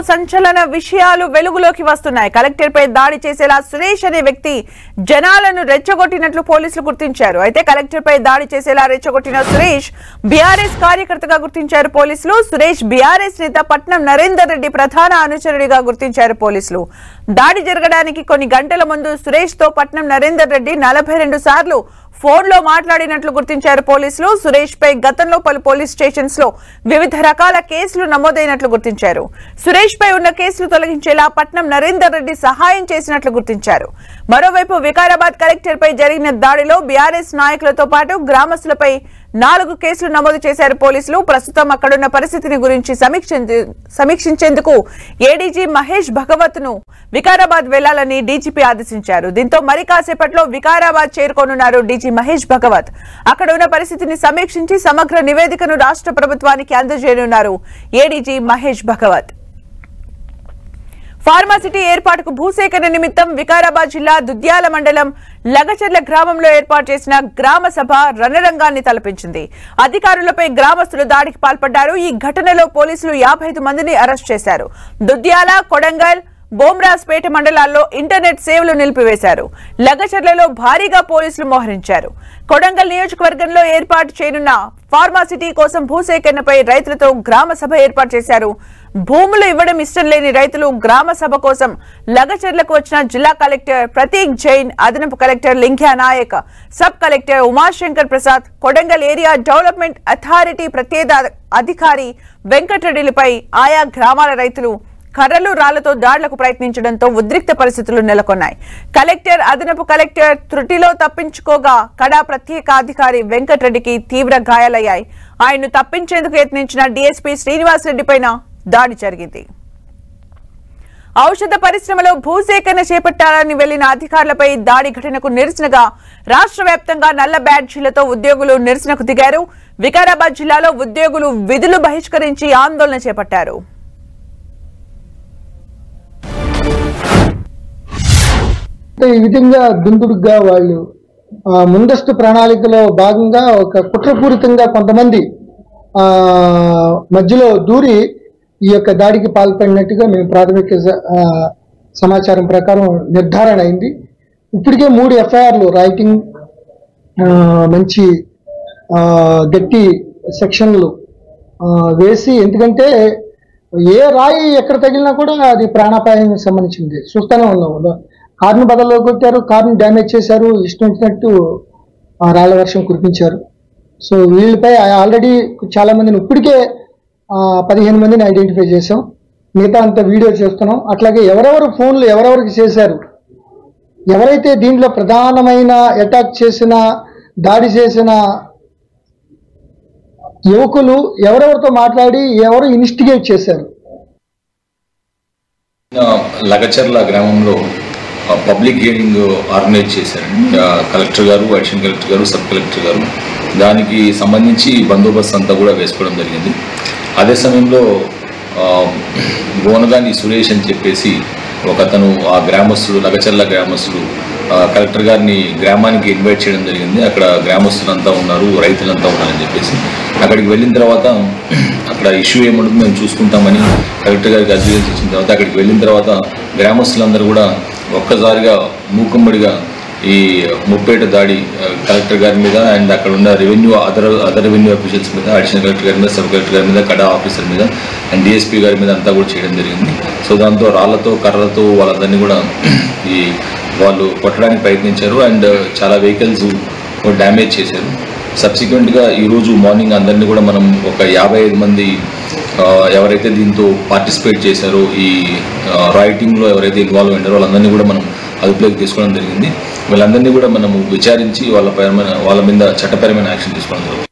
సంచలన విషయాలు వెలుగులోకి వస్తున్నాయి. కలెక్టర్ పై దాడి చేసేలా సురేష్ అనే వ్యక్తి జనాలను రెచ్చగొట్టినట్లు పోలీసులు గుర్తించారు. అయితే కలెక్టర్ పై దాడి చేసేలా రెచ్చగొట్టిన సురేష్ బీఆర్ఎస్ కార్యకర్తగా గుర్తించారు పోలీసులు. సురేష్ బీఆర్ఎస్ నేత పట్నం నరేందర్ రెడ్డి ప్రధాన అనుచరుడిగా గుర్తించారు పోలీసులు. దాడి జరగడానికి కొన్ని గంటల ముందు సురేష్ తో పట్నం నరేందర్ రెడ్డి 42 సార్లు ఫోన్ లో మాట్లాడినట్లు గుర్తించారు పోలీసులు. సురేష్ పై గతంలో పలు పోలీస్ స్టేషన్స్ లో వివిధ రకాల కేసులు నమోదైనట్లు గుర్తించారు. సురేష్ పై ఉన్న కేసులు తొలగించేలా పట్నం నరేందర్ రెడ్డి సహాయం చేసినట్లు గుర్తించారు. మరోవైపు వికారాబాద్ కలెక్టర్ పై జరిగిన దాడిలో బీఆర్ఎస్ నాయకులతో పాటు గ్రామస్తులపై 4 కేసులు నమోదు చేశారు పోలీసులు. ప్రస్తుతం అక్కడున్న పరిస్థితిని గురించి సమీక్షించేందుకు ఏడీజీ మహేష్ భగవత్ ను వికారాబాద్ వెళ్లాలని డీజీపీ ఆదేశించారు. దీంతో మరి కాసేపట్లో వికారాబాద్ చేరుకోనున్నారు డీజీ మహేష్ భగవత్. అక్కడ ఉన్న పరిస్థితిని సమీక్షించి సమగ్ర నివేదికను రాష్ట్ర ప్రభుత్వానికి అందజేయనున్నారు ఏడీజీ మహేష్ భగవత్. ఫార్మాసిటీ ఏర్పాటుకు భూసేకరణ నిమిత్తం వికారాబాద్ జిల్లా దుద్యాల మండలం లగచర్ల గ్రామంలో ఏర్పాటు చేసిన గ్రామ సభ రణరంగాన్ని తలపించింది. అధికారులపై గ్రామస్తులు దాడికి పాల్పడ్డారు. ఈ ఘటనలో పోలీసులు 55 మందిని అరెస్ట్ చేశారు. దుద్యాల, కొడంగల్, బోమ్రాజ్పేట మండలాల్లో ఇంటర్నెట్ సేవలు నిలిపివేశారు. లగచర్లలో భారీగా పోలీసులు మోహరించారు. కొడంగల్ నియోజకవర్గంలో ఏర్పాటు చేయనున్న ఫార్మాసిటీ కోసం భూసేకరణపై రైతులతో గ్రామ సభ ఏర్పాటు చేశారు. భూములు ఇవ్వడం ఇష్టం లేని రైతులు గ్రామ సభ కోసం లగచర్లకు వచ్చిన జిల్లా కలెక్టర్ ప్రతీక్ జైన్, అదనపు collector Linkhya Naik, sub collector Umashankar Prasad, Kodangal area development authority ప్రత్యేక అధికారి వెంకటరెడ్డిలపై ఆయా గ్రామాల రైతులు కర్రలు, రాళ్లతో దాడులకు ప్రయత్నించడంతో ఉద్రిక్త పరిస్థితులు నెలకొన్నాయి. కలెక్టర్, అదనపు కలెక్టర్ త్రుటిలో తప్పించుకోగా కడా ప్రత్యేక అధికారి వెంకటరెడ్డికి తీవ్ర గాయాలయ్యాయి. ఆయన్ను తప్పించేందుకు యత్నించిన డీఎస్పీ శ్రీనివాస్ రెడ్డి పైన దాడి జరిగింది. ఔషధ పరిశ్రమలో భూసేకరణ చేపట్టాలని వెళ్లిన అధికారులపై దాడి ఘటనకు నిరసనగా రాష్ట్ర వ్యాప్తంగా నల్ల బ్యాడ్జీలతో ఉద్యోగులు నిరసనకు దిగారు. వికారాబాద్ జిల్లాలో ఉద్యోగులు విధులు బహిష్కరించి ఆందోళన చేపట్టారు. ఈ విధంగా దుందుడుగా వాళ్ళు ముందస్తు ప్రణాళికలో భాగంగా ఒక కుట్రపూరితంగా కొంతమంది మధ్యలో దూరి ఈ యొక్క దాడికి పాల్పడినట్టుగా మేము ప్రాథమిక సమాచారం ప్రకారం నిర్ధారణ అయింది. ఇప్పటికే 3 ఎఫ్ఐఆర్లు రైటింగ్ మంచి గట్టి సెక్షన్లు వేసి, ఎందుకంటే ఏ రాయి ఎక్కడ తగిలినా కూడా అది ప్రాణాపాయానికి సంబంధించింది. చూస్తూనే ఉన్నాం. కారును బదల్లో కొట్టారు, కారుని డ్యామేజ్ చేశారు, ఇష్టం వచ్చినట్టు రాళ్ల వర్షం కురిపించారు. సో వీళ్ళపై ఆల్రెడీ చాలా మందిని ఇప్పటికే 15 మందిని ఐడెంటిఫై చేసాం. మిగతా అంతా వీడియో చేస్తున్నాం. అట్లాగే ఎవరెవరు ఫోన్లు ఎవరెవరికి చేశారు, ఎవరైతే దీంట్లో ప్రధానమైన అటాక్ చేసిన, దాడి చేసిన యువకులు ఎవరెవరితో మాట్లాడి ఎవరు ఇన్వెస్టిగేట్ చేశారు. లగచర్ల గ్రామంలో పబ్లిక్ హియరింగ్ ఆర్గనైజ్ చేశారండి కలెక్టర్ గారు, అడిషనల్ కలెక్టర్ గారు, సబ్ కలెక్టర్ గారు. దానికి సంబంధించి బందోబస్తు అంతా కూడా వేసుకోవడం జరిగింది. అదే సమయంలో బోనగాని సురేష్ అని చెప్పేసి ఒకతను ఆ గ్రామస్తుడు, లగచర్ల గ్రామస్తుడు కలెక్టర్ గారిని గ్రామానికి ఇన్వైట్ చేయడం జరిగింది. అక్కడ గ్రామస్తులంతా ఉన్నారు, రైతులంతా ఉన్నారని చెప్పేసి అక్కడికి వెళ్ళిన తర్వాత అక్కడ ఇష్యూ ఏముంటుందో మేము చూసుకుంటామని కలెక్టర్ గారికి అడ్వైస్ ఇచ్చిన తర్వాత అక్కడికి వెళ్ళిన తర్వాత గ్రామస్తులందరూ కూడా ఒక్కసారిగా మూకుమ్మడిగా ఈ ముప్పేట దాడి కలెక్టర్ గారి మీద అండ్ అక్కడ ఉన్న అదర్ రెవెన్యూ అఫీషియల్స్ మీద, అడిషనల్ కలెక్టర్ గారి మీద, సబ్ కలెక్టర్ గారి మీద, కడా ఆఫీసర్ మీద అండ్ డిఎస్పీ గారి మీద అంతా కూడా చేయడం జరిగింది. సో దాంతో రాళ్లతో, కర్రలతో వాళ్ళందరినీ కూడా వాళ్ళు కొట్టడానికి ప్రయత్నించారు అండ్ చాలా వెహికల్స్ డ్యామేజ్ చేశారు. సబ్సిక్వెంట్గా ఈరోజు మార్నింగ్ అందరినీ కూడా మనం ఒక 55 మంది ఎవరైతే దీంతో పార్టిసిపేట్ చేశారో, ఈ రైటింగ్లో ఎవరైతే ఇన్వాల్వ్ అయ్యారో వాళ్ళందరినీ కూడా మనం అదుపులోకి తీసుకోవడం జరిగింది. వీళ్ళందరినీ కూడా మనము విచారించి వాళ్ళ మీద చట్టపరమైన యాక్షన్ తీసుకోవడం జరుగుతుంది.